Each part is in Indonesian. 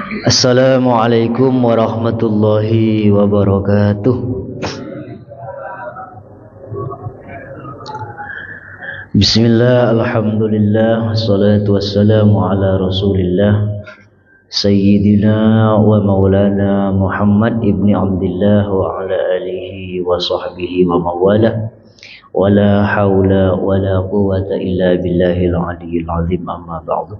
Assalamualaikum warahmatullahi wabarakatuh. Bismillah, alhamdulillah, wassalatu wassalamu ala rasulillah Sayyidina wa maulana Muhammad ibni Abdillah wa ala alihi wa sahbihi wa mawalah. Wala hawla wala quwwata illa billahil aliyyil azim, amma ba'du.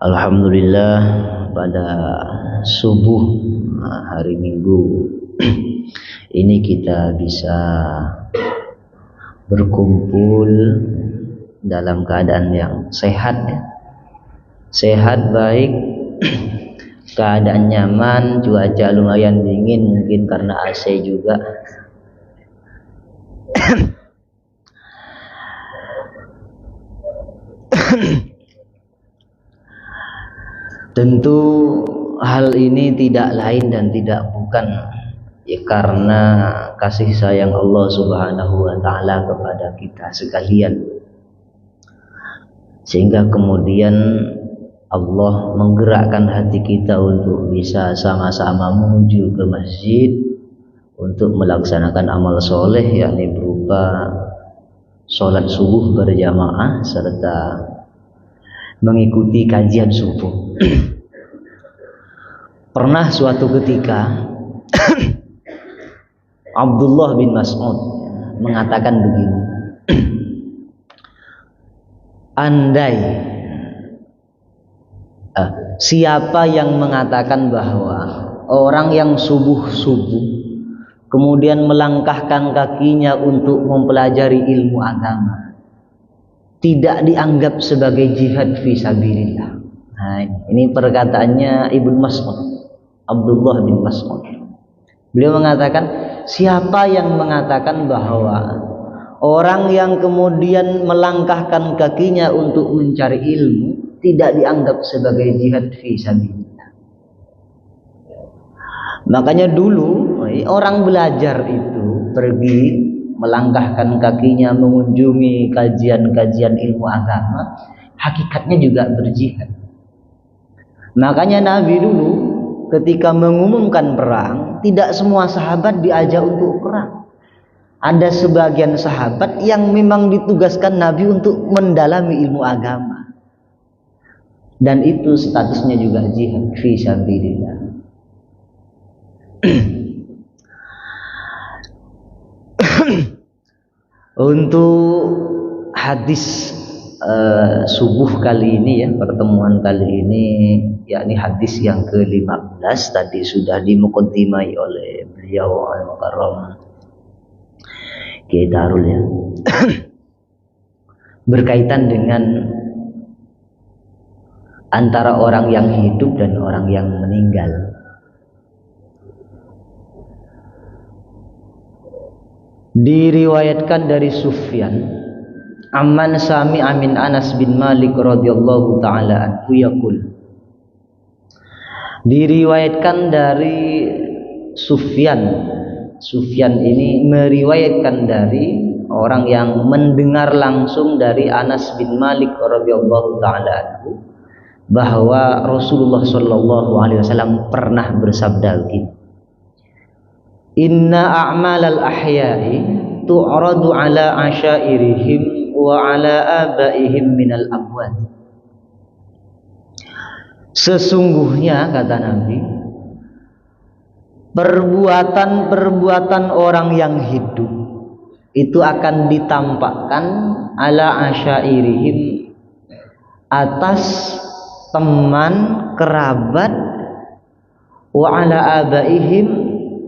Alhamdulillah, pada subuh hari Minggu ini kita bisa berkumpul dalam keadaan yang sehat ya. Sehat baik, keadaan nyaman, cuaca lumayan dingin mungkin karena AC juga. Tentu hal ini tidak lain dan tidak bukan ya karena kasih sayang Allah Subhanahu wa taala kepada kita sekalian. Sehingga kemudian Allah menggerakkan hati kita untuk bisa sama-sama menuju ke masjid untuk melaksanakan amal soleh, yakni berupa sholat subuh berjamaah serta mengikuti kajian subuh. Pernah suatu ketika Abdullah bin Mas'ud mengatakan begini, andai siapa yang mengatakan bahwa orang yang subuh-subuh kemudian melangkahkan kakinya untuk mempelajari ilmu agama tidak dianggap sebagai jihad fi sabilillah. Nah, ini perkataannya Ibnu Mas'ud, Abdullah bin Mas'ud. Beliau mengatakan, siapa yang mengatakan bahwa orang yang kemudian melangkahkan kakinya untuk mencari ilmu tidak dianggap sebagai jihad fi sabilillah. Makanya dulu orang belajar itu pergi melangkahkan kakinya mengunjungi kajian-kajian ilmu agama, hakikatnya juga berjihad. Makanya Nabi dulu ketika mengumumkan perang, tidak semua sahabat diajak untuk perang. Ada sebagian sahabat yang memang ditugaskan Nabi untuk mendalami ilmu agama. Dan itu statusnya juga jihad fi sabilillah. Untuk hadis subuh kali ini ya, pertemuan kali ini yakni hadis yang ke-15 tadi sudah dimuqaddimai oleh beliau Al-Mukarram Kiai Darul ya. Berkaitan dengan antara orang yang hidup dan orang yang meninggal. Diriwayatkan dari Sufyan Amman sami amin Anas bin Malik radhiyallahu taala anhu yaqul. Diriwayatkan dari Sufyan. Sufyan ini meriwayatkan dari orang yang mendengar langsung dari Anas bin Malik radhiyallahu taala anhu bahwa Rasulullah sallallahu alaihi wasallam pernah bersabda begini, inna a'malal ahya'i tu'radu ala asyairihim wa ala abaihim minal amwat. Sesungguhnya kata Nabi, perbuatan-perbuatan orang yang hidup itu akan ditampakkan ala asyairihim, atas teman kerabat, wa ala abaihim,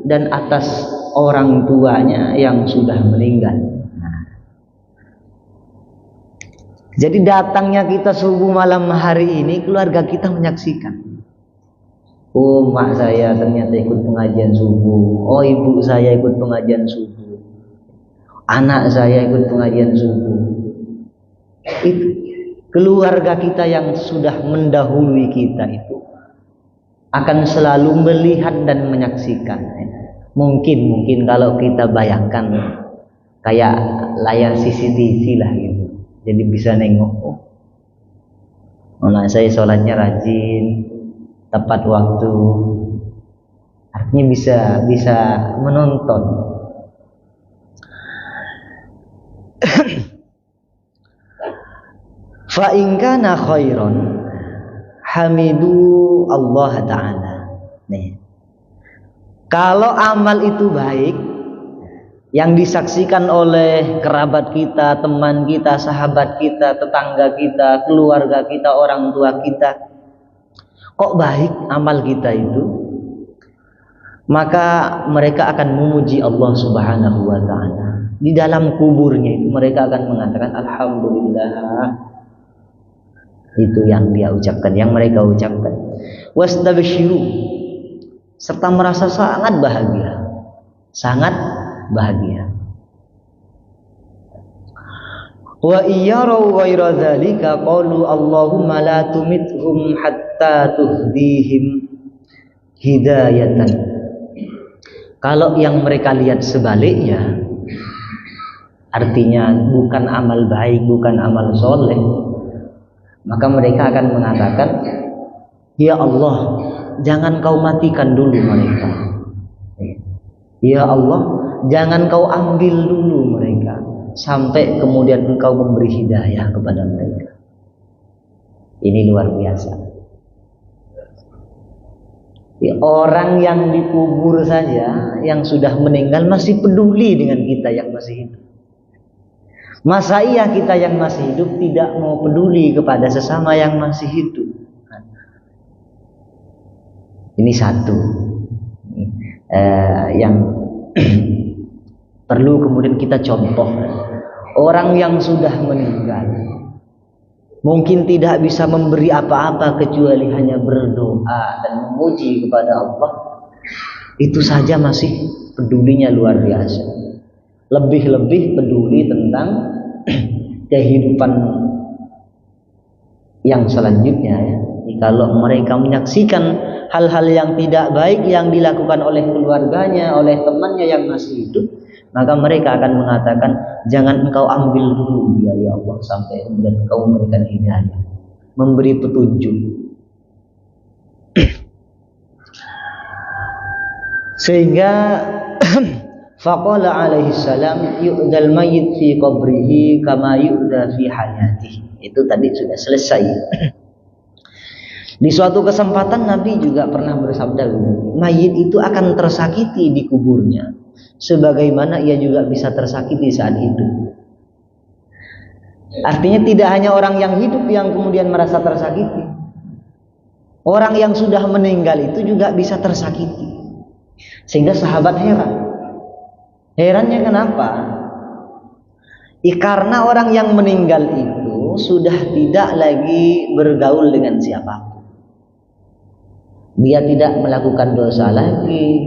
dan atas orang tuanya yang sudah meninggal. Jadi datangnya kita subuh malam hari ini, keluarga kita menyaksikan. Oh, mak saya ternyata ikut pengajian subuh. Oh, ibu saya ikut pengajian subuh. Anak saya ikut pengajian subuh. Itu keluarga kita yang sudah mendahului kita itu akan selalu melihat dan menyaksikan. Mungkin kalau kita bayangkan kayak layar CCTV lah gitu, jadi bisa nengok. Anak saya sholatnya rajin, tepat waktu, artinya bisa menonton. Fa in kana khairan hamidu Allah Ta'ala. Nih, kalau amal itu baik, yang disaksikan oleh kerabat kita, teman kita, sahabat kita, tetangga kita, keluarga kita, orang tua kita, kok baik amal kita itu, maka mereka akan memuji Allah Subhanahu wa Ta'ala. Di dalam kuburnya itu mereka akan mengatakan alhamdulillah. Itu yang dia ucapkan, yang mereka ucapkan. Wastabshiru, serta merasa sangat bahagia, sangat bahagia. Wa iyyaru ghaira dzalika qalu Allahumma la tumithum hatta tuhdihim hidayatan. Kalau yang mereka lihat sebaliknya, artinya bukan amal baik, bukan amal soleh, maka mereka akan mengatakan, ya Allah, jangan kau matikan dulu mereka. Ya Allah, jangan kau ambil dulu mereka sampai kemudian engkau memberi hidayah kepada mereka. Ini luar biasa. Ya, orang yang dikubur saja, yang sudah meninggal masih peduli dengan kita yang masih hidup. Masa iya kita yang masih hidup tidak mau peduli kepada sesama yang masih hidup? Ini satu yang perlu kemudian kita contoh. Orang yang sudah meninggal mungkin tidak bisa memberi apa-apa kecuali hanya berdoa dan memuji kepada Allah. Itu saja masih pedulinya luar biasa. Lebih-lebih peduli tentang kehidupan yang selanjutnya ya. Kalau mereka menyaksikan hal-hal yang tidak baik yang dilakukan oleh keluarganya, oleh temannya yang masih hidup, maka mereka akan mengatakan, jangan engkau ambil dulu ya Allah sampai kemudian engkau memberikan hidayah, memberi petunjuk. Sehingga faqala alaihi salam yu'dal mayyit fi qabrihi kama yu'da fi hayatihi. Itu tadi sudah selesai. Di suatu kesempatan Nabi juga pernah bersabda, mayit itu akan tersakiti di kuburnya sebagaimana ia juga bisa tersakiti saat hidup. Artinya tidak hanya orang yang hidup yang kemudian merasa tersakiti, orang yang sudah meninggal itu juga bisa tersakiti. Sehingga sahabat heran. Herannya kenapa? Karena orang yang meninggal itu sudah tidak lagi bergaul dengan siapapun. Dia tidak melakukan dosa lagi,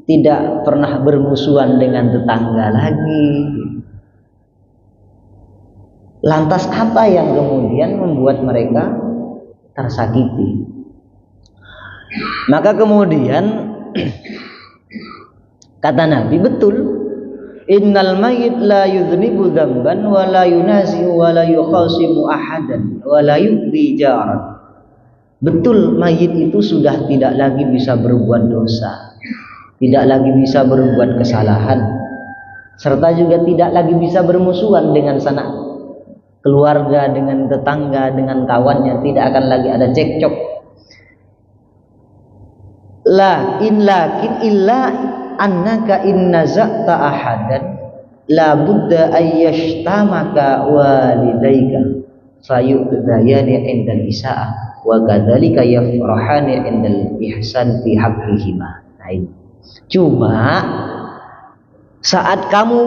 tidak pernah bermusuhan dengan tetangga lagi. Lantas apa yang kemudian membuat mereka tersakiti? Maka kemudian kata Nabi, betul, innal mayyit la yudhnibu dzamban wa la yunazi'u wa la yukhasimu ahadan wa la yu'dhi jaran. Betul, mayit itu sudah tidak lagi bisa berbuat dosa, tidak lagi bisa berbuat kesalahan, serta juga tidak lagi bisa bermusuhan dengan sanak keluarga, dengan tetangga, dengan kawannya. Tidak akan lagi ada cekcok. Lakin illa annaka in naza'ta ahadan la budda ayyashtamaka walidayka fayu'dayani indal isa'ah wa kadzalika yafrahani indal ihsan fi haqqihima. Nah, ini. Cuma saat kamu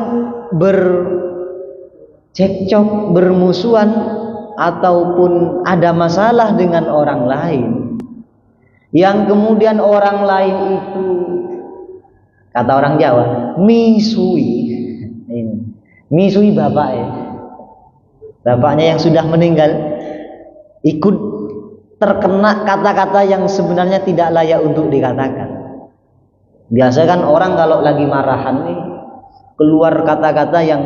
bercekcok, bermusuhan ataupun ada masalah dengan orang lain, yang kemudian orang lain itu, kata orang Jawa, misui. Ini. Misui bapaknya yang sudah meninggal, ikut terkena kata-kata yang sebenarnya tidak layak untuk dikatakan. Biasa kan orang kalau lagi marahan nih, keluar kata-kata yang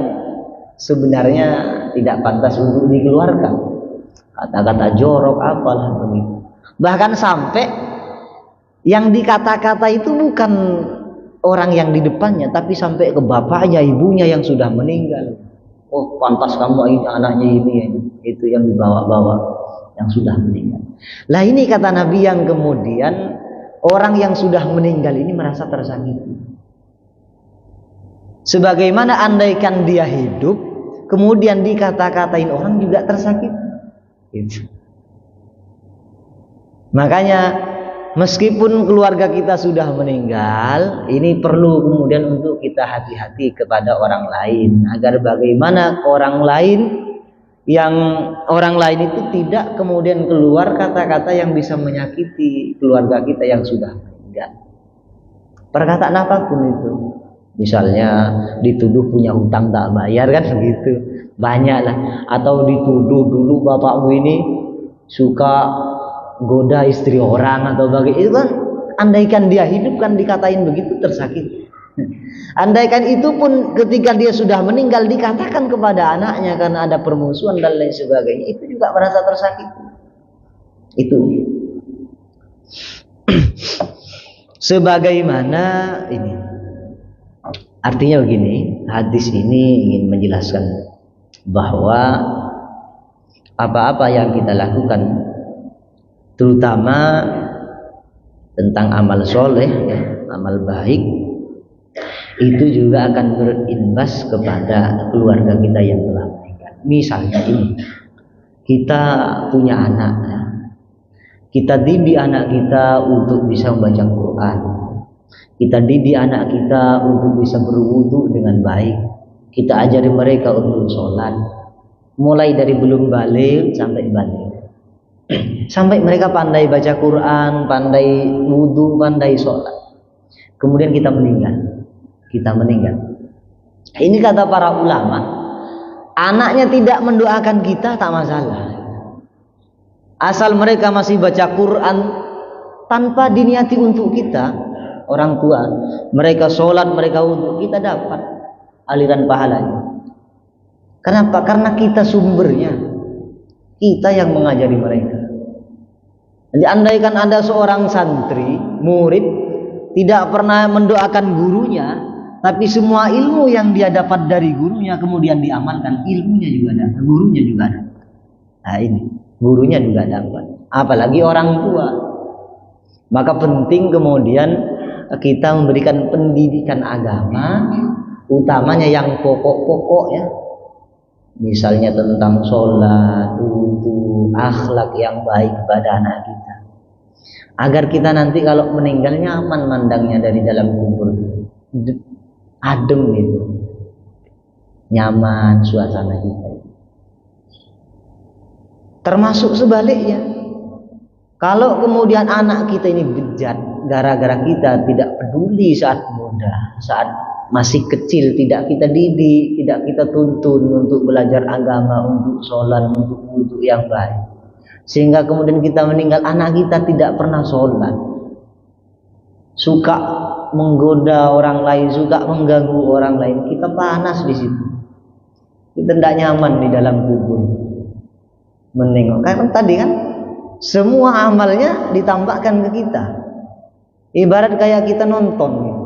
sebenarnya tidak pantas untuk dikeluarkan. kata-kata jorok apalah begitu. Bahkan sampai yang dikata-kata itu bukan orang yang di depannya, tapi sampai ke bapaknya, ibunya yang sudah meninggal. Oh, pantas kamu ini anaknya ini. Itu yang dibawa-bawa yang sudah meninggal. Lah ini kata Nabi yang kemudian orang yang sudah meninggal ini merasa tersakiti. Sebagaimana andaikan dia hidup, kemudian dikata-katain orang juga tersakiti. Gitu. Makanya meskipun keluarga kita sudah meninggal, ini perlu kemudian untuk kita hati-hati kepada orang lain, agar bagaimana orang lain itu tidak kemudian keluar kata-kata yang bisa menyakiti keluarga kita yang sudah meninggal. Perkataan apapun itu, misalnya dituduh punya hutang tak bayar kan begitu, banyak lah. Atau dituduh dulu bapakmu ini suka goda istri orang atau bagaimana, itu kan andaikan dia hidup kan dikatain begitu tersakiti. Andaikan itu pun ketika dia sudah meninggal dikatakan kepada anaknya karena ada permusuhan dan lain sebagainya, itu juga merasa tersakiti. Itu sebagaimana ini artinya begini, hadis ini ingin menjelaskan bahwa apa-apa yang kita lakukan terutama tentang amal soleh, amal baik, itu juga akan berimbas kepada keluarga kita yang telah meninggal. Misalnya ini, kita punya anak, kita didik anak kita untuk bisa membaca Quran, kita didik anak kita untuk bisa berwudu dengan baik, kita ajari mereka untuk sholat, mulai dari belum balik sampai balik. Sampai mereka pandai baca Quran, pandai wudu, pandai sholat. Kemudian kita meninggal. Ini kata para ulama, anaknya tidak mendoakan kita tak masalah. Asal mereka masih baca Quran tanpa diniati untuk kita, orang tua, mereka sholat, mereka wudu, kita dapat aliran pahalanya. Kenapa? Karena kita sumbernya, kita yang mengajari mereka. Jadi andaikan ada seorang santri, murid, tidak pernah mendoakan gurunya, tapi semua ilmu yang dia dapat dari gurunya kemudian diamalkan, ilmunya juga dapat, gurunya juga dapat. Nah ini, gurunya juga dapat. Apalagi orang tua. Maka penting kemudian kita memberikan pendidikan agama, utamanya yang pokok-pokok ya. Misalnya tentang sholat, wudu, akhlak yang baik kepada anak kita, agar kita nanti kalau meninggal nyaman mandangnya dari dalam kubur, adem gitu, nyaman suasana kita. Termasuk sebaliknya, kalau kemudian anak kita ini bejat gara-gara kita tidak peduli saat muda, saat masih kecil, tidak kita didik, tidak kita tuntun untuk belajar agama, untuk sholat, untuk wudu yang baik, sehingga kemudian kita meninggal, anak kita tidak pernah sholat, suka menggoda orang lain, suka mengganggu orang lain, kita panas di situ, kita tidak nyaman di dalam kubur menengok. Karena tadi kan semua amalnya ditambahkan ke kita, ibarat kayak kita nonton.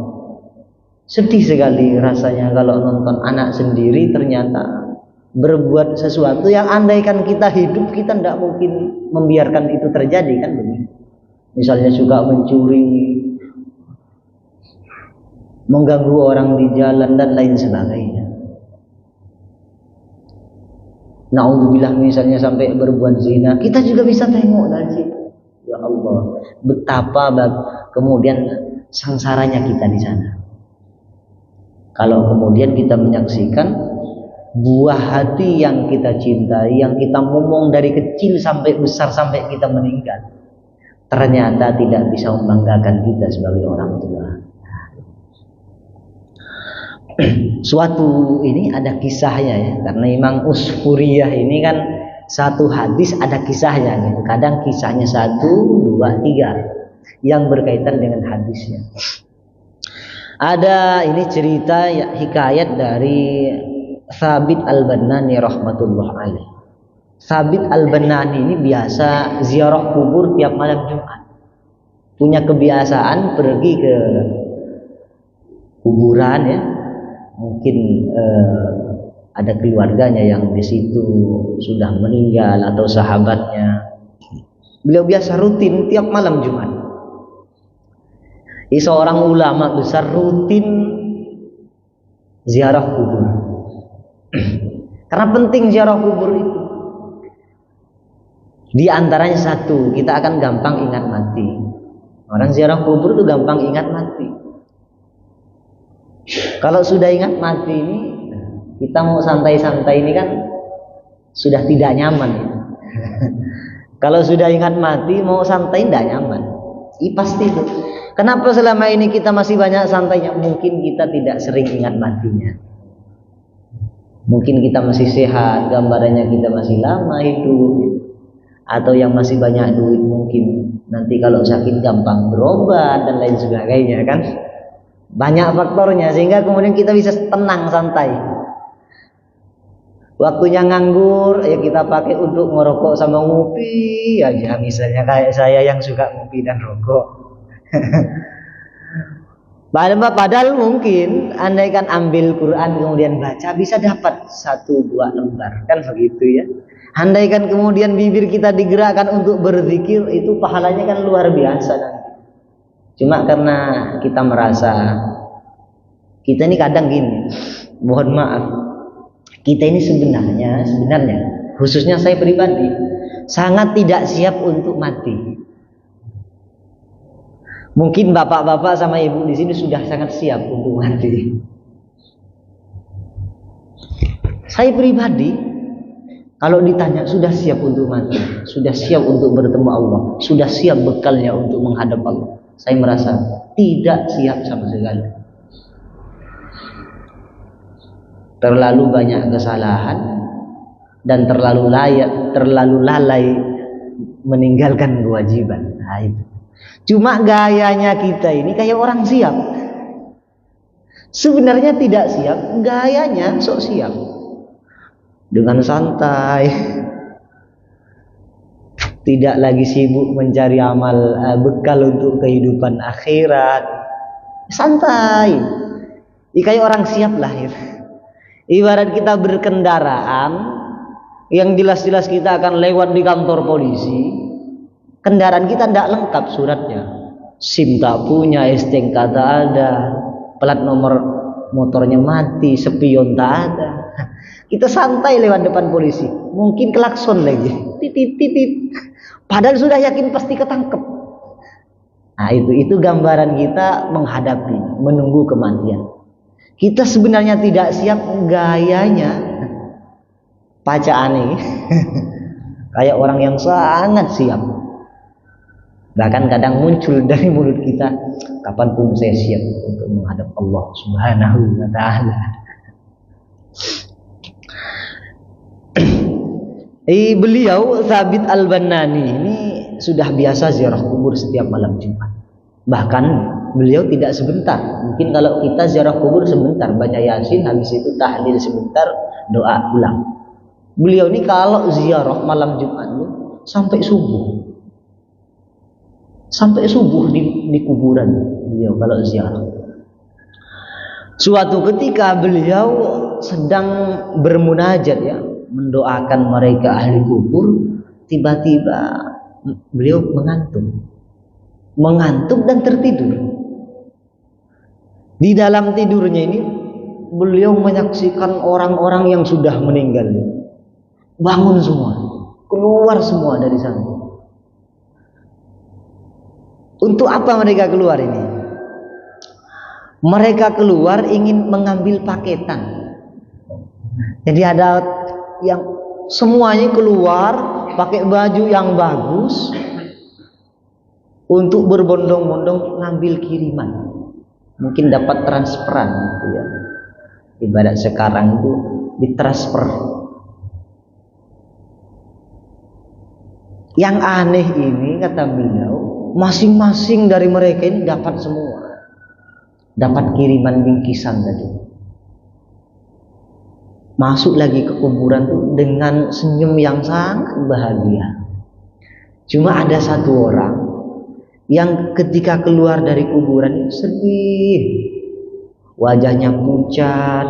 Sedih sekali rasanya kalau nonton anak sendiri ternyata berbuat sesuatu yang andaikan kita hidup kita tidak mungkin membiarkan itu terjadi kan begitu. Misalnya suka mencuri, mengganggu orang di jalan dan lain sebagainya. Naudzubillah, misalnya sampai berbuat zina, kita juga bisa tengok dari situ. Ya Allah, betapa kemudian sengsaranya kita di sana. Kalau kemudian kita menyaksikan buah hati yang kita cintai, yang kita ngomong dari kecil sampai besar sampai kita meninggal, ternyata tidak bisa membanggakan kita sebagai orang tua. Suatu ini ada kisahnya ya, karena Imam Usfuriyah ini kan satu hadis ada kisahnya gitu. Kadang kisahnya 1, 2, 3 yang berkaitan dengan hadisnya. Ada ini cerita ya, hikayat dari Thabit Al-Bannani rahmatullah alaih. Sabit Al-Banani ini biasa ziarah kubur tiap malam Jumat. Punya kebiasaan pergi ke kuburan ya. Mungkin ada keluarganya yang di situ sudah meninggal atau sahabatnya. Beliau biasa rutin tiap malam Jumat. Ini seorang ulama besar rutin ziarah kubur. Karena penting ziarah kubur itu. Di antaranya satu, kita akan gampang ingat mati. Orang ziarah kubur itu gampang ingat mati. Kalau sudah ingat mati ini, kita mau santai-santai ini kan sudah tidak nyaman. Kalau sudah ingat mati, mau santai tidak nyaman. Pasti itu. Kenapa selama ini kita masih banyak santainya? Mungkin kita tidak sering ingat matinya. Mungkin kita masih sehat, gambarannya kita masih lama hidup. Atau yang masih banyak duit mungkin nanti kalau sakit gampang berobat dan lain sebagainya kan. Banyak faktornya sehingga kemudian kita bisa tenang santai. Waktunya nganggur ya kita pakai untuk ngerokok sama ngopi aja, misalnya kayak saya yang suka ngopi dan rokok. Padahal mungkin andaikan ambil Quran kemudian baca bisa dapat 1-2 lembar kan begitu ya. Andaikan kemudian bibir kita digerakkan untuk berzikir, itu pahalanya kan luar biasa nanti. Cuma karena kita merasa kita ini kadang gini, mohon maaf, kita ini sebenarnya khususnya saya pribadi sangat tidak siap untuk mati. Mungkin bapak-bapak sama ibu di sini sudah sangat siap untuk mati. Saya pribadi kalau ditanya sudah siap untuk mati, sudah siap untuk bertemu Allah, sudah siap bekalnya untuk menghadap Allah, saya merasa tidak siap sama sekali. Terlalu banyak kesalahan dan terlalu lalai meninggalkan kewajiban. Nah, itu. Cuma gayanya kita ini kayak orang siap. Sebenarnya tidak siap, gayanya sok siap. Dengan santai, tidak lagi sibuk mencari amal bekal untuk kehidupan akhirat, santai. Kayak orang siap lah ya. Ibarat kita berkendaraan yang jelas-jelas kita akan lewat di kantor polisi, kendaraan kita tidak lengkap suratnya, SIM tak punya, STNK tak ada, plat nomor motornya mati, spion tak ada. Kita santai lewat depan polisi, mungkin klakson lagi, titit. Padahal sudah yakin pasti ketangkep. Nah itu gambaran kita menghadapi, menunggu kematian. Kita sebenarnya tidak siap, gayanya pacaan ini kayak orang yang sangat siap. Bahkan kadang muncul dari mulut kita, kapanpun saya siap untuk menghadap Allah Subhanahu wa Ta'ala. Beliau Sabit Al-Banani ini sudah biasa ziarah kubur setiap malam Jumat. Bahkan beliau tidak sebentar. Mungkin kalau kita ziarah kubur sebentar, baca Yasin, habis itu tahlil sebentar, doa pulang. Beliau ini kalau ziarah malam Jumat ini sampai subuh. Sampai subuh di kuburan beliau kalau ziarah. Suatu ketika beliau sedang bermunajat ya, mendoakan mereka ahli kubur, tiba-tiba beliau mengantuk dan tertidur. Di dalam tidurnya ini beliau menyaksikan orang-orang yang sudah meninggal bangun semua, keluar semua dari sana. Untuk apa mereka keluar ini? Mereka keluar ingin mengambil paketan. Jadi ada yang semuanya keluar pakai baju yang bagus untuk berbondong-bondong ngambil kiriman. Mungkin dapat transferan gitu ya. Ibarat sekarang itu ditransfer. Yang aneh ini kata beliau, masing-masing dari mereka ini dapat semua. Dapat kiriman bingkisan tadi. masuk lagi ke kuburan tuh dengan senyum yang sangat bahagia. Cuma ada satu orang yang ketika keluar dari kuburan itu sedih, wajahnya pucat,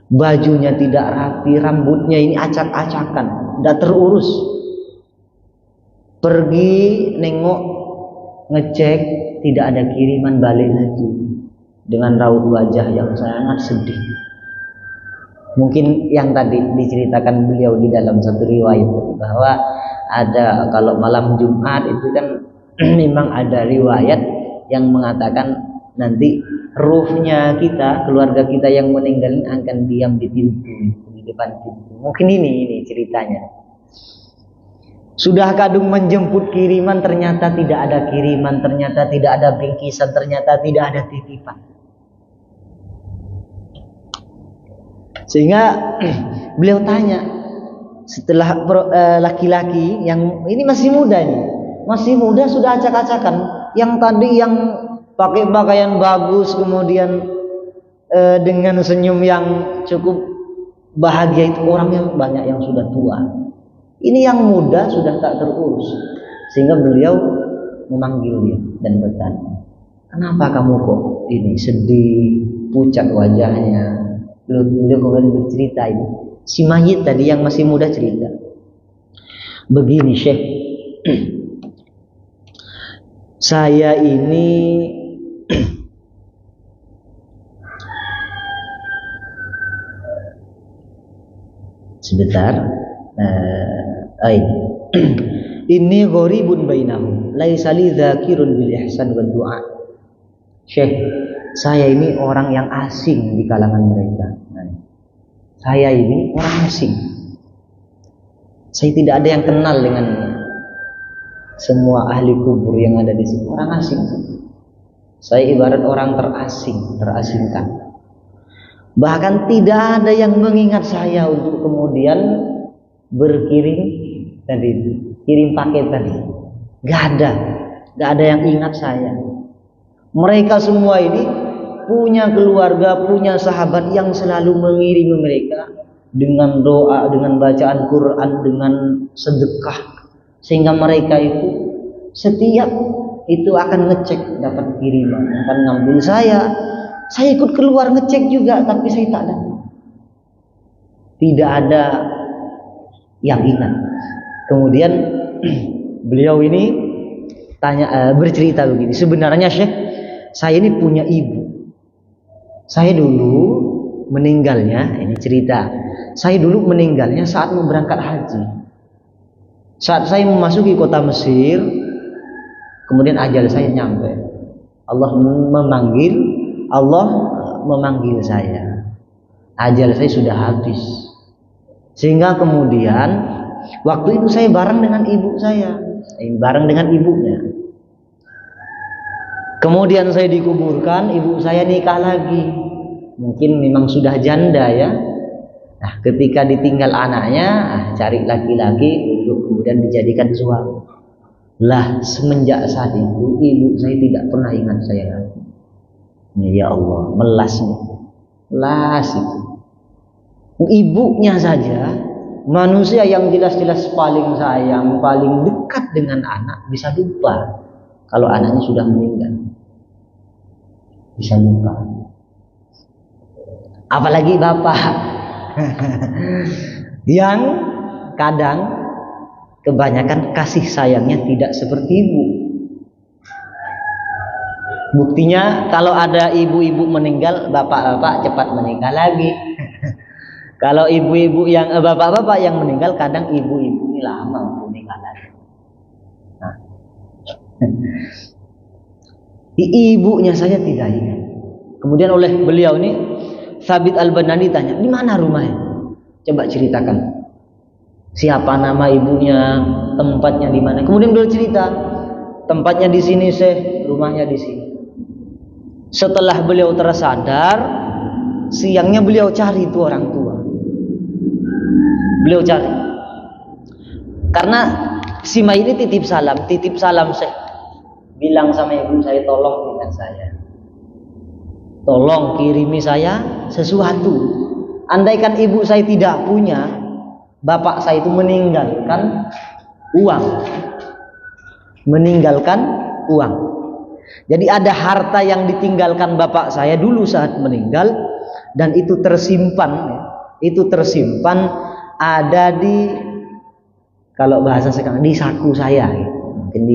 bajunya tidak rapi, rambutnya ini acak-acakan, tidak terurus. Pergi nengok, ngecek, tidak ada kiriman, balik lagi dengan raut wajah yang sangat sedih. Mungkin yang tadi diceritakan beliau di dalam satu riwayat bahwa ada kalau malam Jumat itu kan memang ada riwayat yang mengatakan nanti ruhnya kita, keluarga kita yang meninggal akan diam di pintu, di depan pintu. Mungkin ini ceritanya. Sudah kadung menjemput kiriman, ternyata tidak ada kiriman, ternyata tidak ada bingkisan, ternyata tidak ada titipan. Sehingga beliau tanya, setelah laki-laki yang ini masih muda ini, masih muda sudah acak-acakan, yang tadi yang pakai pakaian bagus, kemudian dengan senyum yang cukup bahagia itu orang yang banyak yang sudah tua. Ini yang muda sudah tak terurus. Sehingga beliau memanggil dia dan bertanya, kenapa kamu kok ini sedih, pucat wajahnya? Beliau kemudian bercerita ini. Si mayit tadi yang masih muda cerita, begini Syekh, saya ini sebentar, ini gharibun bainahum, laisa li dzakirun bil ihsan wad du'a. Syekh, saya ini orang yang asing di kalangan mereka. Saya ini orang asing. Saya tidak ada yang kenal dengan semua ahli kubur yang ada di sini. Orang asing. Saya ibarat orang terasingkan. Bahkan tidak ada yang mengingat saya untuk kemudian berkirim tadi, kirim paket tadi. Gak ada yang ingat saya. Mereka semua ini punya keluarga, punya sahabat yang selalu mengiringi mereka dengan doa, dengan bacaan Quran, dengan sedekah, sehingga mereka itu setiap itu akan ngecek dapat kiriman, akan ngambil saya ikut keluar ngecek juga, tapi saya tak dapat. Tidak ada yang ingat. Kemudian beliau ini bercerita begini, sebenarnya Syekh, saya ini punya ibu. Saya dulu meninggalnya, ini cerita, saya dulu meninggalnya saat mau berangkat haji. Saat saya memasuki kota Mesir, kemudian ajal saya nyampe. Allah memanggil saya. Ajal saya sudah habis. Sehingga kemudian waktu itu saya bareng dengan ibu saya, bareng dengan ibunya. Kemudian saya dikuburkan, ibu saya nikah lagi. Mungkin memang sudah janda ya. Nah, ketika ditinggal anaknya, cari laki-laki untuk kemudian dijadikan suami. Lah, semenjak saat itu ibu saya tidak pernah ingat saya lagi. Ya Allah, melas nih. Melas itu. Ibunya saja, manusia yang jelas-jelas paling sayang, paling dekat dengan anak, bisa lupa kalau anaknya sudah meninggal. Bisa lupa. Apalagi bapak yang kadang kebanyakan kasih sayangnya tidak seperti ibu. Buktinya kalau ada ibu-ibu meninggal, bapak-bapak cepat menikah lagi. Kalau ibu-ibu yang bapak-bapak yang meninggal, kadang ibu-ibu ini lama untuk menikah lagi. Nah. Ibunya saya tidak ingat. Kemudian oleh beliau ini Thabit Al-Banani tanya, di mana rumahnya? Coba ceritakan. Siapa nama ibunya, tempatnya di mana? Kemudian beliau cerita, tempatnya di sini Syekh, rumahnya di sini. Setelah beliau tersadar, siangnya beliau cari itu orang tua. Beliau cari. Karena si Mai ini titip salam Syekh. Bilang sama ibu saya, tolong ingat saya. Tolong kirimi saya sesuatu. andaikan ibu saya tidak punya, bapak saya itu meninggalkan uang. Jadi ada harta yang ditinggalkan bapak saya dulu saat meninggal, dan itu tersimpan ada di, kalau bahasa sekarang, di saku saya, mungkin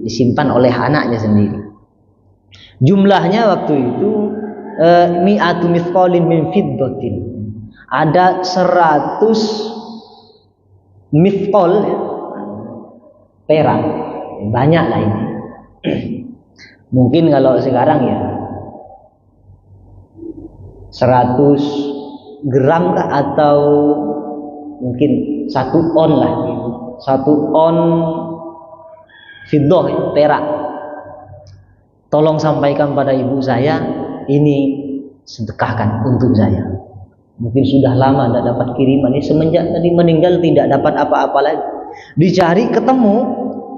disimpan oleh anaknya sendiri. Jumlahnya waktu itu mi'atu mithqalin min fiddatin, ada 100 mithqal perak, banyak lah ini. Mungkin kalau sekarang ya 100 gram kah, atau mungkin 1 on lah, 1 on fiddah perak. Tolong sampaikan pada ibu saya, ini sedekahkan untuk saya. Mungkin sudah lama tidak dapat kiriman, ini semenjak tadi meninggal tidak dapat apa-apa lagi. Dicari ketemu,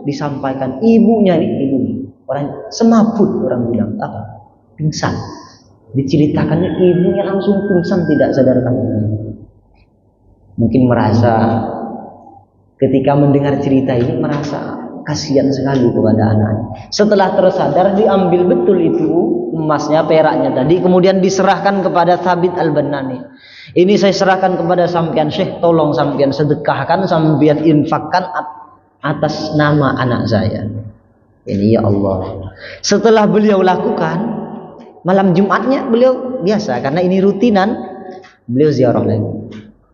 disampaikan ibunya nih, ibunya orang semaput, orang bilang apa, pingsan. Diceritakannya ibunya langsung pingsan, tidak sadarkan diri. Mungkin merasa ketika mendengar cerita ini merasa kasihan sekali kepada anaknya. Setelah tersadar, diambil betul itu emasnya, peraknya tadi, kemudian diserahkan kepada Thabit Al-Banani. Ini saya serahkan kepada sampean Syekh, tolong sampean sedekahkan, sampean infakkan atas nama anak saya. Ini ya Allah. Setelah beliau lakukan, malam Jumatnya beliau biasa, karena ini rutinan, beliau ziarah lagi.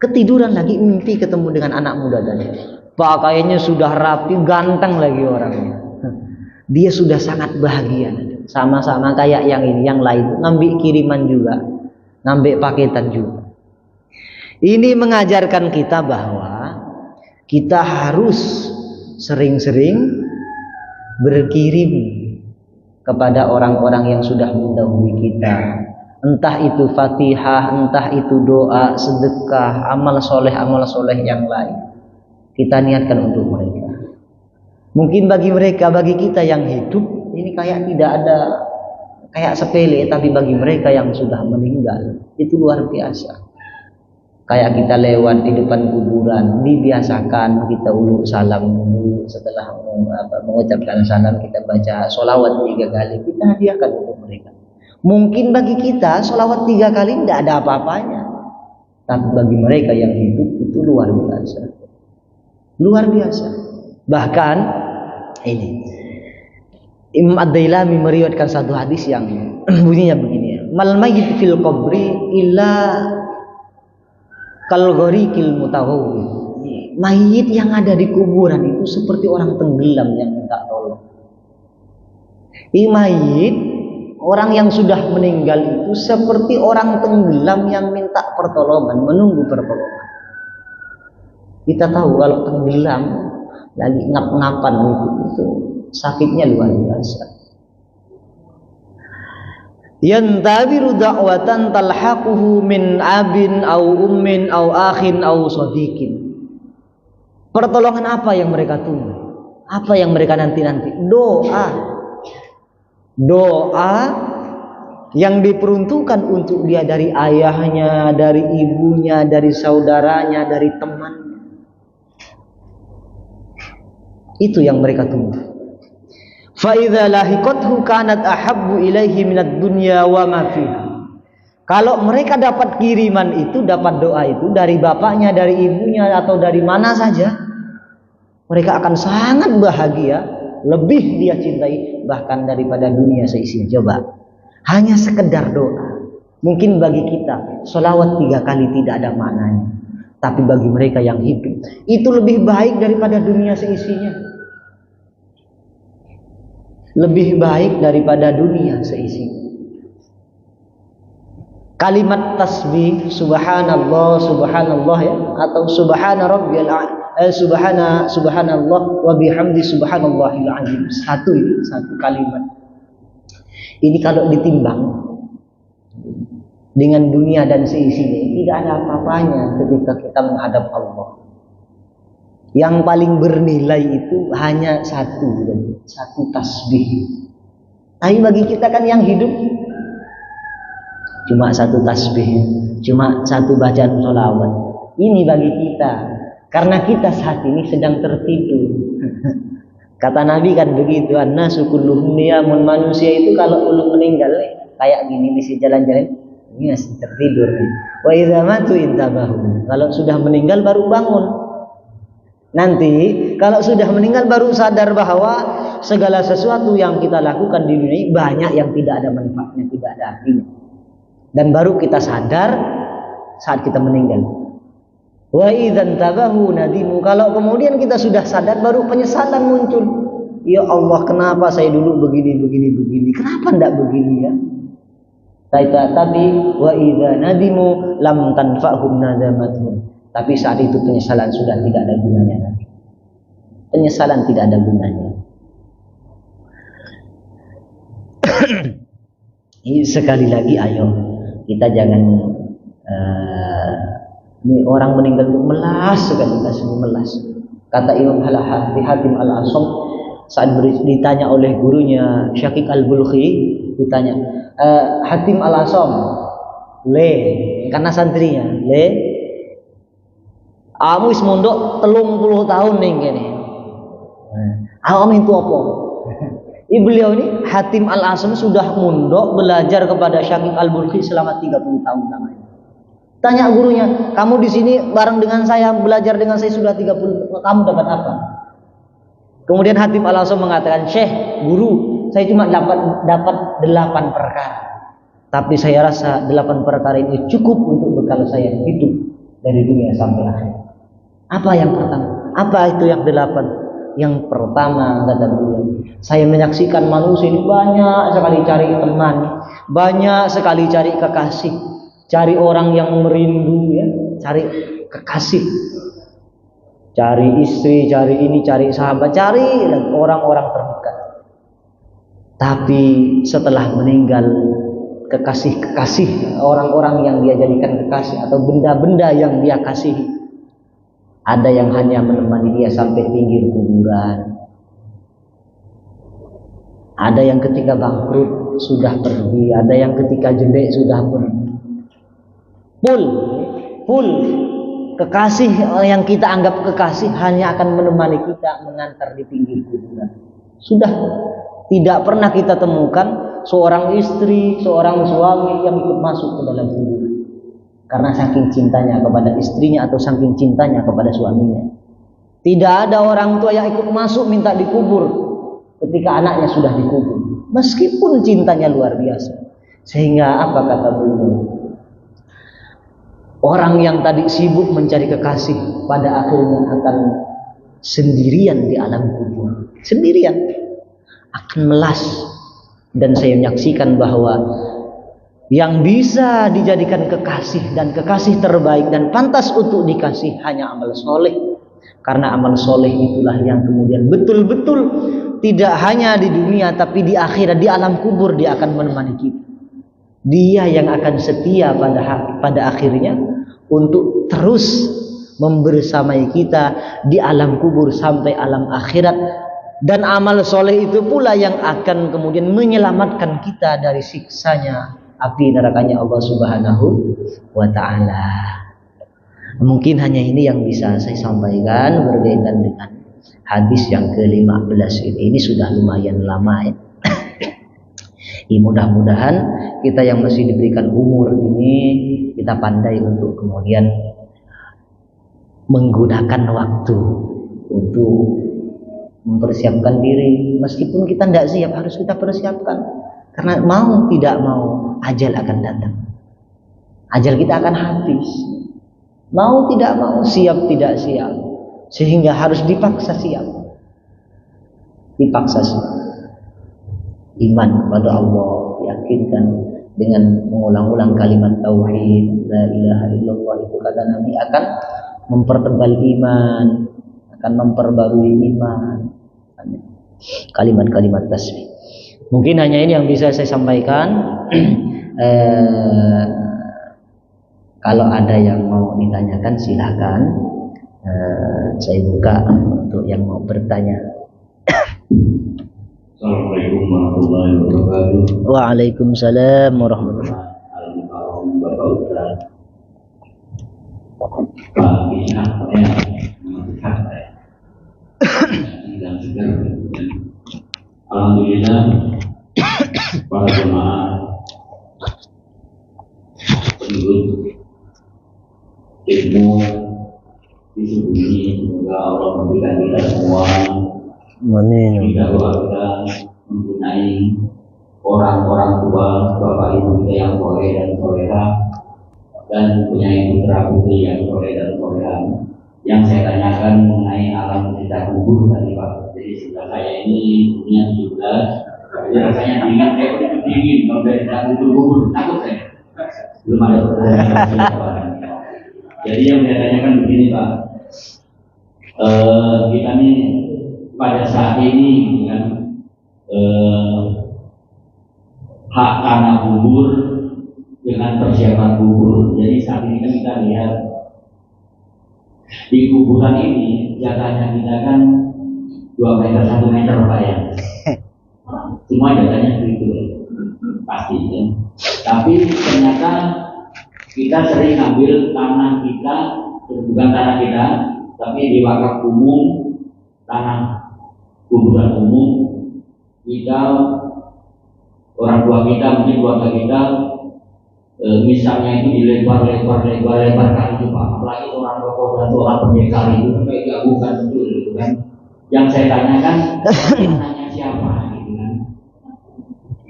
Ketiduran lagi, mimpi ketemu dengan anak muda tadi. Pakaiannya sudah rapi, ganteng lagi orangnya. Dia sudah sangat bahagia. Sama-sama kayak yang ini, yang lain. Ngambil kiriman juga, ngambil paketan juga. Ini mengajarkan kita bahwa kita harus sering-sering berkirim kepada orang-orang yang sudah mendahului kita. Entah itu Fatihah, entah itu doa, sedekah, amal soleh yang lain. Kita niatkan untuk mereka. Mungkin bagi mereka, bagi kita yang hidup, ini kayak tidak ada, kayak sepele, tapi bagi mereka yang sudah meninggal, itu luar biasa. Kayak kita lewat di depan kuburan, dibiasakan kita uluk salam dulu. Setelah mengucapkan salam, kita baca sholawat 3 kali, kita hadiahkan untuk mereka. Mungkin bagi kita sholawat 3 kali tidak ada apa-apanya, tapi bagi mereka yang hidup itu luar biasa. Luar biasa. Bahkan ini Imam Ad-Dailami meriwayatkan satu hadis yang bunyinya begini: mal mayyit fil qabri illa kal gharikil mutawawwid. Mayit yang ada di kuburan itu seperti orang tenggelam yang minta tolong. Ini mayit, orang yang sudah meninggal itu seperti orang tenggelam yang minta pertolongan, menunggu pertolongan. Kita tahu kalau tenggelam lagi ngap-ngapan itu sakitnya luar biasa. Yantabiru da'watan talhaquhu min abin au ummin au akhin au sadiqin. Pertolongan apa yang mereka tunggu? Apa yang mereka nanti-nanti? Doa yang diperuntukkan untuk dia dari ayahnya, dari ibunya, dari saudaranya, dari temannya. Itu yang mereka tunggu. Fa idza lahiqathu kanat ahabbu ilaihi minad dunya wa ma fiha. Kalau mereka dapat kiriman itu, dapat doa itu dari bapaknya, dari ibunya, atau dari mana saja, mereka akan sangat bahagia, lebih dia cintai bahkan daripada dunia seisinya. Coba, hanya sekedar doa. Mungkin bagi kita sholawat 3 kali tidak ada maknanya, tapi bagi mereka yang hidup itu lebih baik daripada dunia seisinya. Lebih baik daripada dunia seisinya. Kalimat tasbih subhanallah, subhanallah ya, atau subhana rabbiyal subhanallah wa bihamdi subhanallahil azim. Satu kalimat. Ini kalau ditimbang dengan dunia dan seisinya, tidak ada apa-apanya ketika kita menghadap Allah. Yang paling bernilai itu hanya satu tasbih. Tapi bagi kita kan yang hidup cuma 1 tasbih. cuma satu bacaan sholawat. Ini bagi kita, karena kita saat ini sedang tertidur. Kata Nabi kan begitu, an-nasu kulluhum niyamun, manusia itu kalau belum meninggal kayak gini masih jalan-jalan, ini masih tertidur nih. Wa idza matu intabahu, kalau sudah meninggal baru bangun. Nanti kalau sudah meninggal baru sadar bahwa segala sesuatu yang kita lakukan di dunia ini banyak yang tidak ada manfaatnya, tidak ada artinya. Dan baru kita sadar saat kita meninggal. Wa idzan tabahu nadimu, kalau kemudian kita sudah sadar baru penyesalan muncul. Ya Allah, kenapa saya dulu begini. Kenapa enggak begini ya? Tapi wa idza nadimu lam tanfa'hum nadamatuhum. Tapi saat itu penyesalan sudah tidak ada gunanya lagi. Penyesalan tidak ada gunanya. Ini sekali lagi, ayo kita jangan ini orang meninggal itu melas sekali, melas. Kata Imam Hatim Al-Asam saat ditanya oleh gurunya Syaqiq Al-Bulkhi, ditanya Hatim Al-Asam, karena santrinya, kamu wis mondok 30 tahun nih gini. Awam itu apa? Beliau ini Hatim Al-Asam sudah mondok belajar kepada Syaqiq Al-Bulkhi selama 30 tahun lamanya. Tanya gurunya, kamu di sini bareng dengan saya, belajar dengan saya sudah 30 tahun, kamu dapat apa? Kemudian Hatim Al-Asam mengatakan, Syekh, guru, saya cuma dapat 8 perkara. Tapi saya rasa 8 perkara ini cukup untuk bekal saya hidup dari dunia sampai akhir. Apa yang pertama? Apa itu yang 8? Yang pertama, kata beliau, saya menyaksikan manusia ini banyak sekali cari teman, banyak sekali cari kekasih, cari orang yang merindu, ya, cari kekasih, cari istri, cari ini, cari sahabat, cari orang-orang terdekat. Tapi setelah meninggal, kekasih-kekasih, orang-orang yang dia jadikan kekasih atau benda-benda yang dia kasihi, ada yang hanya menemani dia sampai pinggir kuburan. Ada yang ketika bangkrut sudah pergi, ada yang ketika jelek sudah pergi. Full kekasih yang kita anggap kekasih hanya akan menemani kita mengantar di pinggir kuburan. Sudah tidak pernah kita temukan seorang istri, seorang suami yang ikut masuk ke dalam kuburan. Karena saking cintanya kepada istrinya atau saking cintanya kepada suaminya. Tidak ada orang tua yang ikut masuk minta dikubur ketika anaknya sudah dikubur, meskipun cintanya luar biasa. Sehingga apa kata beliau? Orang yang tadi sibuk mencari kekasih pada akhirnya akan sendirian di alam kubur. Sendirian. Akan melas. Dan saya menyaksikan bahwa yang bisa dijadikan kekasih dan kekasih terbaik dan pantas untuk dikasih hanya amal soleh. Karena amal soleh itulah yang kemudian betul-betul tidak hanya di dunia tapi di akhirat, di alam kubur dia akan menemani kita. Dia yang akan setia pada akhirnya untuk terus membersamai kita di alam kubur sampai alam akhirat. Dan amal soleh itu pula yang akan kemudian menyelamatkan kita dari siksanya api nerakanya Allah Subhanahu wa ta'ala. Mungkin hanya ini yang bisa saya sampaikan berkaitan dengan hadis yang ke-15 ini. Ini sudah lumayan lama ya. Mudah-mudahan kita yang masih diberikan umur ini kita pandai untuk kemudian menggunakan waktu untuk mempersiapkan diri. Meskipun kita tidak siap, harus kita persiapkan. Karena mau tidak mau ajal akan datang. Ajal kita akan habis. Mau tidak mau, siap tidak siap. Sehingga harus dipaksa siap. Dipaksa siap. Iman kepada Allah, yakinkan dengan mengulang-ulang kalimat tauhid, la ilaha illallah, itu kata Nabi akan mempertebal iman, akan memperbarui iman. Kalimat-kalimat tasbih. Mungkin hanya ini yang bisa saya sampaikan. Kalau ada yang mau ditanyakan silakan. Saya buka untuk yang mau bertanya. Assalamualaikum warahmatullahi wabarakatuh. Waalaikumsalam warahmatullahi wabarakatuh. Pak Ishak saya mengatakan saya dan juga alhamdulillah para jemaah penuntut ilmu di subuh ini, semoga Allah memberikan kita semua kita doa kita mempunyai orang-orang tua, bapak ibu kita yang soleh dan soleha, dan mempunyai putra putri yang soleh dan soleha. Yang saya tanyakan mengenai alam cerita kubur tadi Pak, jadi sebelah saya ini punya 17, jadi rasanya dingin, saya begitu dingin kalau dari cerita kubur, takut saya, belum ada pertanyaan. Jadi yang saya tanyakan begini Pak, kita nih pada saat ini kan hak tanah kubur dengan persiapan kubur. Jadi saat ini kan kita lihat di kuburan ini jatahnya kita kan 2 meter 1 meter Pak ya. Semua jatahnya begitu pasti ya. Tapi ternyata kita sering ambil tanah kita, bukan tanah kita, tapi di wakaf umum, tanah kuburan umum, kita orang tua kita, mungkin keluarga kita, misalnya itu dilebar kali itu Pak, apalagi orang tokoh dan orang pendekar itu sampai gabungkan betul gitu kan. Yang saya tanyakan, tanahnya siapa gitu kan?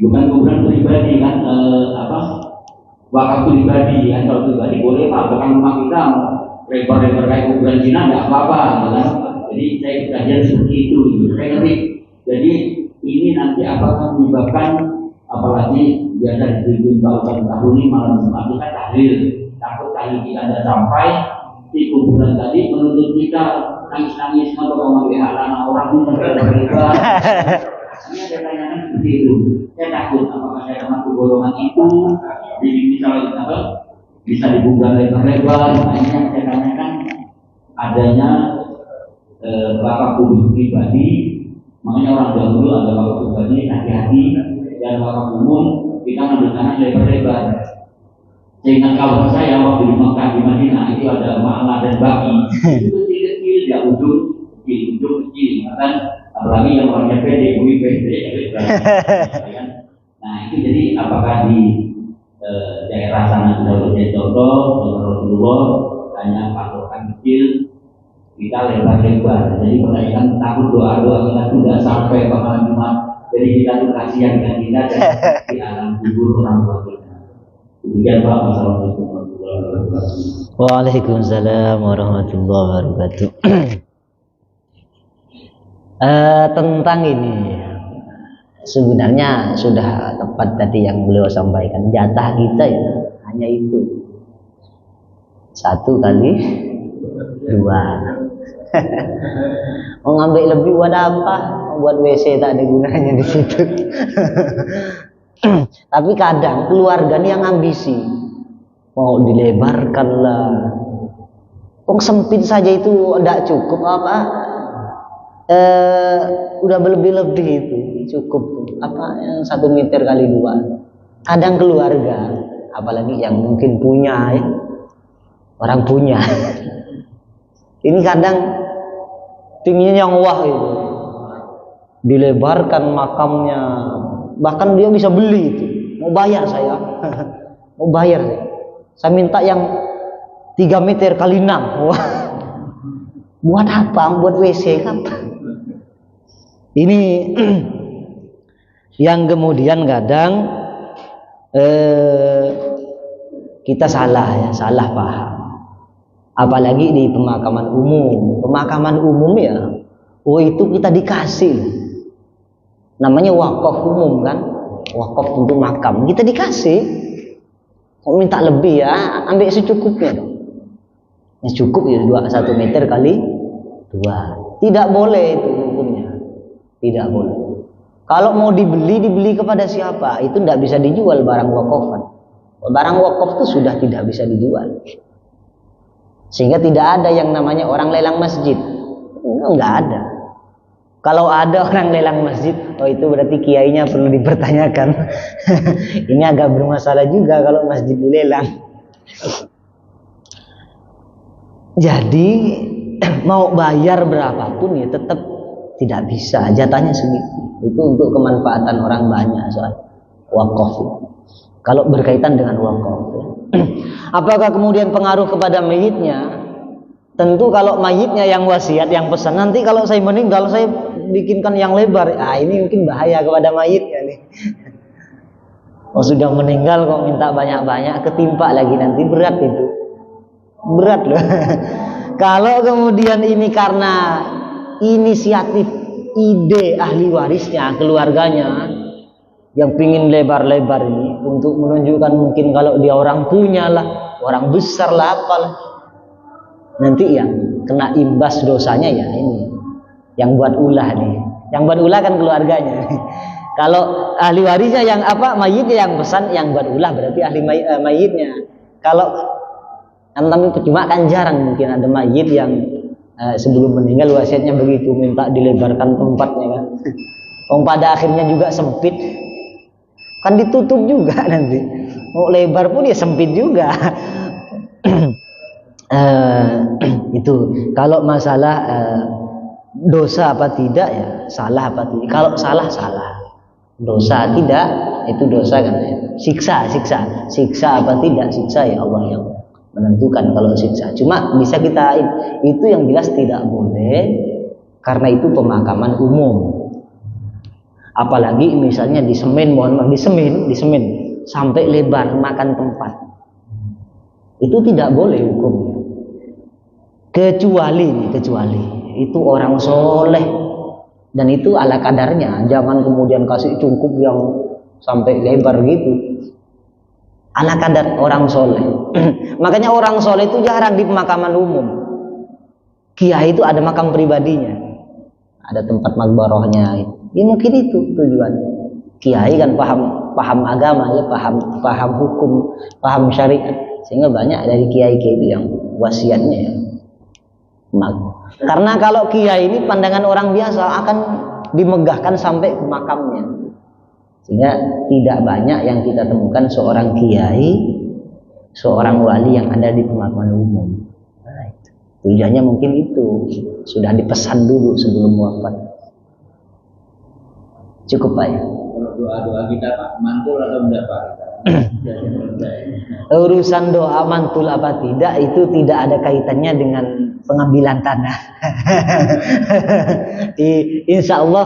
Bukan kuburan pribadi kan, wakaf pribadi kan, kalau pribadi boleh Pak, bukan rumah kita lebar kayak kuburan Cina nggak apa-apa gitu kan. Jadi saya belajar seperti itu gitu. Saya ngerti. Jadi ini nanti apakah menyebabkan, apalagi biasa di tahun ini malam Jumat kita tahlil, takut kali kita tidak sampai di kuburan tadi menuntut kita nangis atau memanggil tanah orang itu sampai berubah. Ini ada tanyakan seperti itu. Saya takut apakah saya termasuk golongan itu, misalnya apa bisa dibuka lebar-lebar. Nah, ini yang saya tanyakan adanya wakaf kubur pribadi. Makanya orang dahulu ada wakaf pribadi, hati-hati, dan wakaf umum kita ngambil tanah lebar-lebar. Seingat kawan saya waktu di Mekah di Madinah itu ada ma'la dan baki, itu kecil-kecil, dia ujung kecil, kan? Apalagi yang orangnya pede, nah itu jadi apakah di daerah sana sudah menjadi contoh dengan Rasulullah hanya patokan kecil, kita lebar-lebar. Jadi pertanyaan takut doa-doa kita sudah sampai ke malam Jumat. Jadi kita tuh kasihan dengan kita dan di alam kubur orang tua kita. Demikian Pak. Wassalamualaikum warahmatullahi wabarakatuh. Waalaikumsalam warahmatullahi wabarakatuh. Tentang ini sebenarnya sudah tepat tadi yang beliau sampaikan. Jatah kita ya hanya itu 1 kali 2. Mau ngambil lebih buat apa? Buat WC tak ada gunanya di situ. Tapi kadang keluarga ini yang ambisi, mau dilebarkan lah. Sempit saja itu tidak cukup apa? Udah berlebih-lebih itu cukup apa? Yang 1 meter kali 2. Kadang keluarga, apalagi yang mungkin punya ya, orang punya. Ini kadang tingginya yang wah itu, dilebarkan makamnya, bahkan dia bisa beli itu, mau bayar saya, mau bayar saya minta yang 3 meter kali 6. Wah, buat apa? Buat WC kan? Ini yang kemudian kadang kita salah paham. Apalagi di pemakaman umum ya, itu kita dikasih, namanya wakaf umum kan, wakaf untuk makam, kita dikasih. Kok minta lebih ya, ambil secukupnya dong. Yang cukup ya 1 meter kali 2. Tidak boleh itu hukumnya, tidak boleh. Kalau mau dibeli kepada siapa, itu tidak bisa dijual barang wakafan. Barang wakaf itu sudah tidak bisa dijual. Sehingga tidak ada yang namanya orang lelang masjid. Enggak ada. Kalau ada orang lelang masjid, itu berarti kiainya perlu dipertanyakan. Ini agak bermasalah juga kalau masjid dilelang. Jadi mau bayar berapapun ya tetap tidak bisa, jatahnya segitu. Itu untuk kemanfaatan orang banyak soal wakaf. Kalau berkaitan dengan wakaf, ya. Apakah kemudian pengaruh kepada mayitnya? Tentu kalau mayitnya yang wasiat, yang pesan, nanti kalau saya meninggal saya bikinkan yang lebar. Ini mungkin bahaya kepada mayitnya nih. Oh sudah meninggal kok minta banyak-banyak, ketimpa lagi nanti, berat itu. Berat loh. Kalau kemudian ini karena inisiatif, ide ahli warisnya, keluarganya yang pingin lebar-lebar ini untuk menunjukkan mungkin kalau dia orang punya lah, orang besar lah, apalah, nanti yang kena imbas dosanya ya ini yang buat ulah nih, yang buat ulah kan keluarganya. Kalau ahli warisnya yang apa, mayitnya yang pesan, yang buat ulah berarti ahli mayitnya. Kalau tapi cuma kan jarang mungkin ada mayit yang sebelum meninggal wasiatnya begitu, minta dilebarkan tempatnya kan. Pada akhirnya juga sempit, kan ditutup juga nanti. Mau lebar pun ya sempit juga. Itu kalau masalah dosa apa tidak ya, salah apa tidak. Kalau salah, dosa tidak, itu dosa kan ya. Siksa apa tidak, siksa ya Allah yang menentukan kalau siksa. Cuma bisa kita, itu yang jelas tidak boleh karena itu pemakaman umum. Apalagi misalnya di semen sampai lebar makan tempat, itu tidak boleh hukumnya. Kecuali itu orang soleh dan itu ala kadarnya, jangan kemudian kasih cungkup yang sampai lebar gitu. Ala kadar orang soleh. Makanya orang soleh itu jarang di pemakaman umum. Kiai itu ada makam pribadinya, ada tempat makbarohnya. Ya mungkin itu tujuan. Kiai kan paham agama ya, paham hukum, paham syariat, sehingga banyak dari kiai-kiai itu yang wasiatnya ya. Karena kalau kiai ini pandangan orang biasa akan dimegahkan sampai ke makamnya, sehingga tidak banyak yang kita temukan seorang kiai, seorang wali yang ada di pemakaman umum. Tujuannya mungkin itu sudah dipesan dulu sebelum wafat. Cukup Pak ya. Kalau doa-doa kita Pak, mantul atau enggak Pak? Urusan doa mantul apa tidak itu tidak ada kaitannya dengan pengambilan tanah. Insya Allah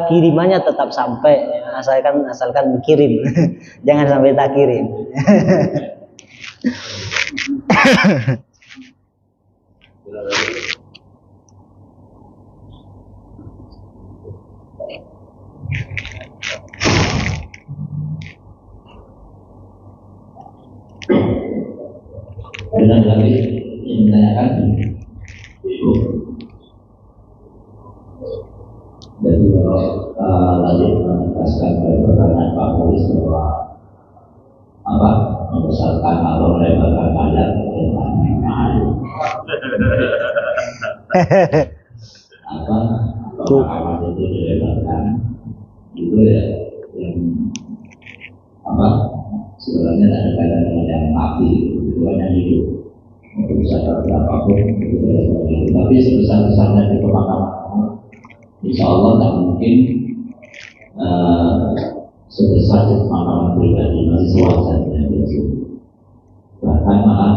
kirimannya tetap sampai, asalkan kirim. Jangan sampai tak kirim. Ada lagi yang menanyakan Ibu. Jadi kalau lanjut menegaskan pada pertanyaan Pak Polis bahwa apa membesarkan atau melebarkan pajak apa pemakaman itu dilebarkan itu ya yang apa sebenarnya ada kaitan dengan yang mati itu hanya hidup bisa berapapun gitu. Tapi sebesar-besarnya di pemakaman insya Allah tak mungkin sebesar di pemakaman pribadi, masih sewajarnya bahkan malah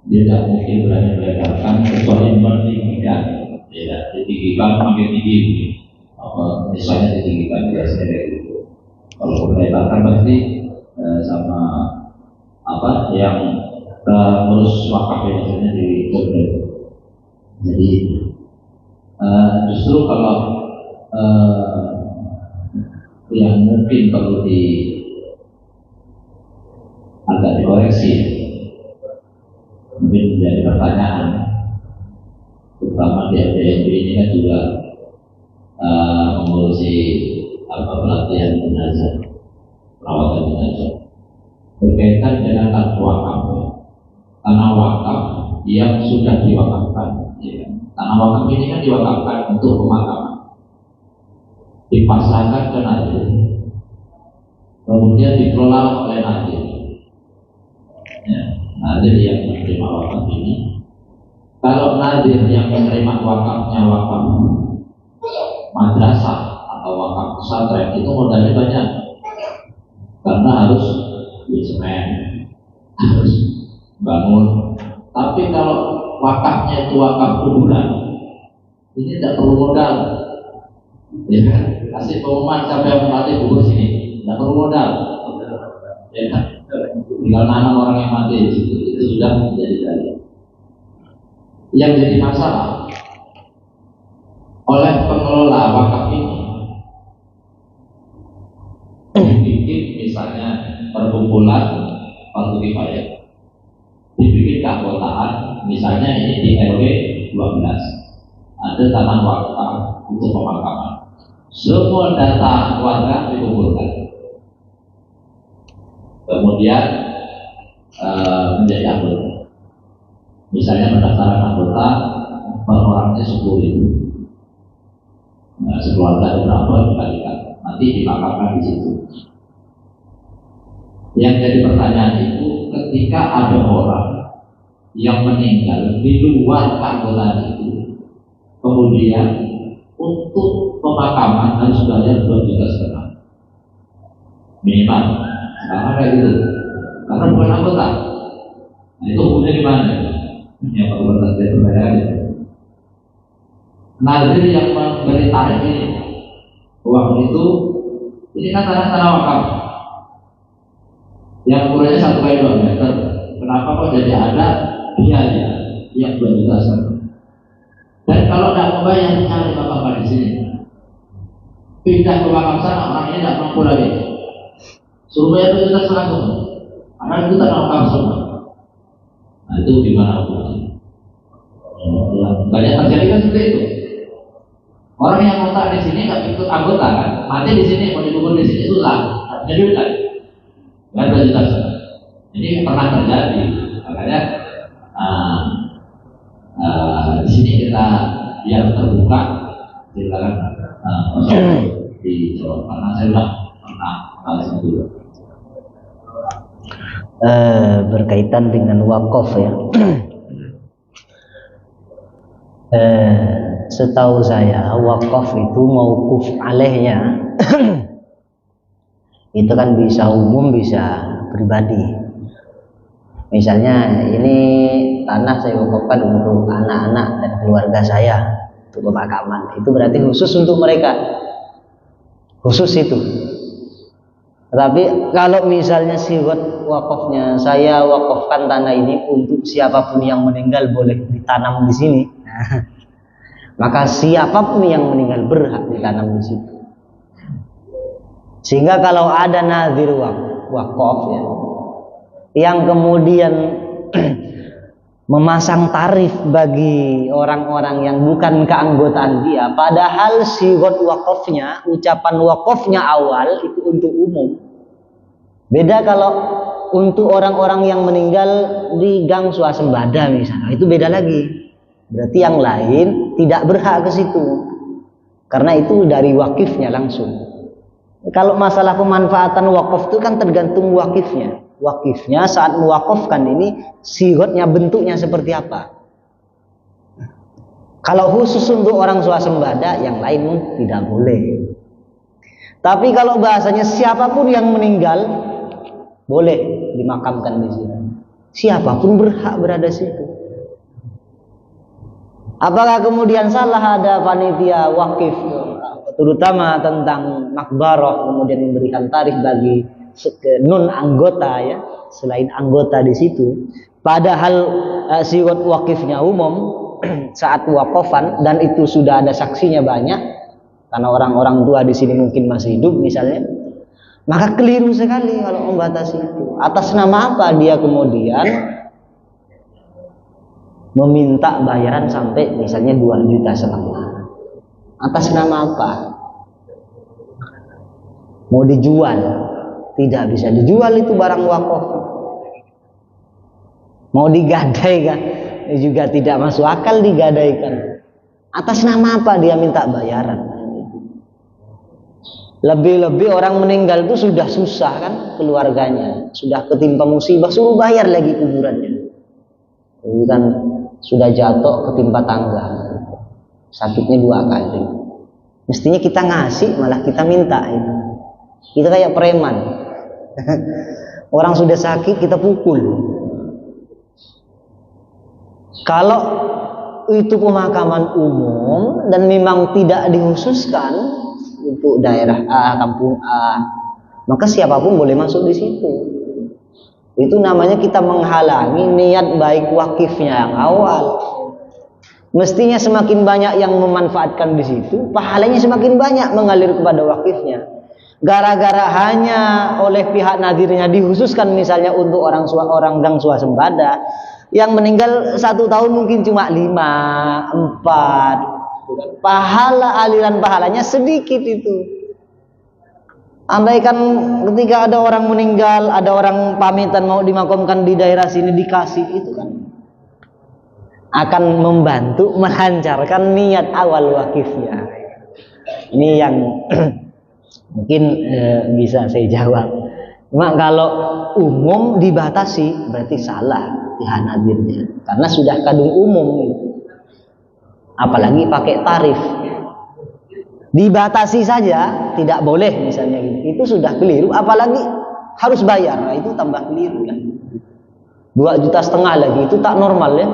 dia tidak mungkin berani melebarkan kecuali meninggikan, tidak ditinggikan makin tinggi apa misalnya ditinggikan biasanya kayak gitu. Kalau melebarkan pasti sama apa yang terus wakaf biasanya di Jogja. Jadi justru kalau yang mungkin perlu agak dikoreksi, mungkin menjadi pertanyaan, terutama di FDNB ini kan juga mengurusi pelatihan jenazah, perawatan jenazah berkaitan dengan tanah wakaf, tanah wakaf yang sudah diwakafkan. Ya. Tanah wakaf ini kan diwakafkan untuk pemakaman, dipasrahkan ke nazir, kemudian dikelola oleh nazir. Ya, nazir yang menerima wakaf ini Kalau nadir yang menerima wakafnya wakaf madrasah atau wakaf pesantren itu modalnya banyak, karena harus beli semen, harus bangun. Tapi kalau wakafnya itu wakaf kuburan, ini tidak perlu modal. Ya, kasih pengumuman siapa yang mati kubur sini, tidak perlu modal. Ya, tinggal nama orang yang mati itu sudah menjadi dalil. Yang jadi masalah oleh pengelola wakaf ini dibikin misalnya perkumpulan fardu kifayah, dibikin keanggotaan, misalnya ini di RW 12 ada tanah wakaf untuk pemakaman, semua data warga dikumpulkan, kemudian menjadi anggota. Misalnya pendaftaran anggota per orangnya 10.000. Nah, sekeluarga itu berapa dikalikan, nanti dimakamkan di situ. Yang jadi pertanyaan itu, ketika ada orang yang meninggal di luar keanggotaan itu, kemudian untuk pemakaman harus bayar 2,5 juta minimal. Sekarang kayak gitu, karena bukan anggota. Nah, itu hukumnya gimana? Yang perlu bertanya. Nazir yang memberi tarif ini, uang itu, ini kan tanah wakaf yang ukurannya 1x2 meter. Kenapa kok jadi ada biaya yang 2 juta setengah? Dan kalau tidak membayar, cari bapak di sini, pindah ke makam sana, orang ini tidak mampu lagi, suruh bayar 2 juta setengah semua, karena itu tanah wakaf semua. Nah, itu gimana hukumnya? Banyak terjadi kan seperti itu. Orang yang kontak di sini nggak ikut anggota kan, mati di sini mau dikubur di sini susah, jadi kan, nggak ada juta. Ini pernah terjadi, makanya di sini kita biar terbuka, silakan dijawab karena saya sudah pernah kali itu. Berkaitan dengan wakaf ya. Setahu saya wakaf itu mauquf alaihnya itu kan bisa umum bisa pribadi. Misalnya ini tanah saya wakafkan untuk anak-anak dan keluarga saya untuk pemakaman, itu berarti khusus untuk mereka, khusus itu. Tapi kalau misalnya siwat wakafnya, saya wakafkan tanah ini untuk siapapun yang meninggal boleh ditanam di sini. Maka siapapun yang meninggal berhak ditanam di situ. Sehingga kalau ada nazir wakaf ya, yang kemudian memasang tarif bagi orang-orang yang bukan keanggotaan dia, padahal siwat wakafnya, ucapan wakafnya awal itu untuk umum. Beda kalau untuk orang-orang yang meninggal di gang swasembada misalnya, itu beda lagi. Berarti yang lain tidak berhak ke situ, karena itu dari wakifnya langsung. Kalau masalah pemanfaatan wakaf itu kan tergantung wakifnya. Wakifnya saat mewakafkan ini siwatnya bentuknya seperti apa. Kalau khusus untuk orang swasembada, yang lain tidak boleh. Tapi kalau bahasanya siapapun yang meninggal boleh dimakamkan di sini. Siapapun berhak berada di situ. Apakah kemudian salah ada panitia wakif, terutama tentang makbarah, kemudian memberikan tarif bagi non anggota ya, selain anggota di situ, padahal siwat wakifnya umum saat wakafan dan itu sudah ada saksinya banyak, karena orang-orang tua di sini mungkin masih hidup misalnya, maka keliru sekali kalau membatasi itu. Atas nama apa dia kemudian meminta bayaran sampai misalnya 2,5 juta? Atas nama apa? Mau dijual? Tidak bisa dijual itu barang wakaf. Mau digadaikan? Juga tidak masuk akal digadaikan. Atas nama apa dia minta bayaran? Lebih-lebih orang meninggal itu sudah susah kan keluarganya, sudah ketimpa musibah, suruh bayar lagi kuburannya. Itu kan sudah jatuh ketimpa tangga, sakitnya 2 kali. Mestinya kita ngasih, malah kita minta. Itu kita kayak preman. Orang sudah sakit kita pukul. Kalau itu pemakaman umum dan memang tidak dikhususkan untuk daerah A, kampung A, maka siapapun boleh masuk di situ. Itu namanya kita menghalangi niat baik wakifnya yang awal. Mestinya semakin banyak yang memanfaatkan di situ, pahalanya semakin banyak mengalir kepada wakifnya. Gara-gara hanya oleh pihak nadirnya dikhususkan misalnya untuk orang gang swasembada, yang meninggal 1 tahun mungkin cuma 5, 4. Aliran pahalanya sedikit itu. Andaikan ketika ada orang meninggal, ada orang pamitan mau dimakamkan di daerah sini dikasih, itu kan akan membantu melancarkan niat awal wakifnya. Ini yang mungkin bisa saya jawab. Cuma kalau umum dibatasi berarti salah pihak nadirnya, karena sudah kadung umum itu. Apalagi pakai tarif. Dibatasi saja tidak boleh misalnya gitu. Itu sudah keliru, apalagi harus bayar. Nah, itu tambah keliru lah. 2,5 juta lagi itu tak normal ya.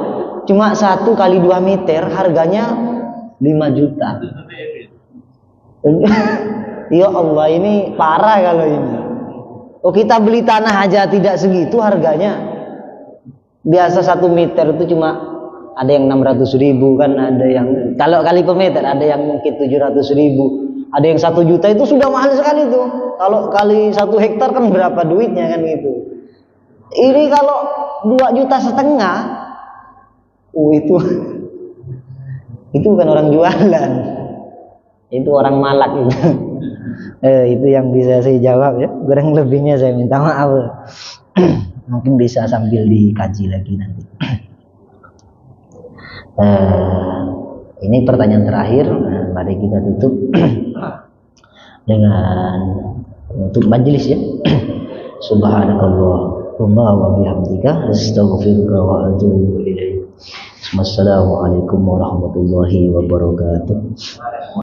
Cuma 1 kali 2 meter harganya 5 juta. Ya Allah, ini parah kalau ini. Oh, kita beli tanah aja tidak segitu harganya. Biasa 1 meter itu cuma ada yang 600.000 kan, ada yang kalau kali per meter ada yang mungkin 700.000, ada yang 1 juta, itu sudah mahal sekali tuh. Kalau kali 1 hektar kan berapa duitnya kan gitu. Ini kalau 2,5 juta, itu bukan orang jualan, itu orang malak itu. Itu yang bisa saya jawab ya. Kurang lebihnya saya minta maaf. Mungkin bisa sambil dikaji lagi nanti. Ini pertanyaan terakhir. Mari kita tutup dengan untuk majelis ya. Subhanakallahumma wa bihamdika astaghfiruka wa atubu ilaik. Wassalamualaikum warahmatullahi wabarakatuh.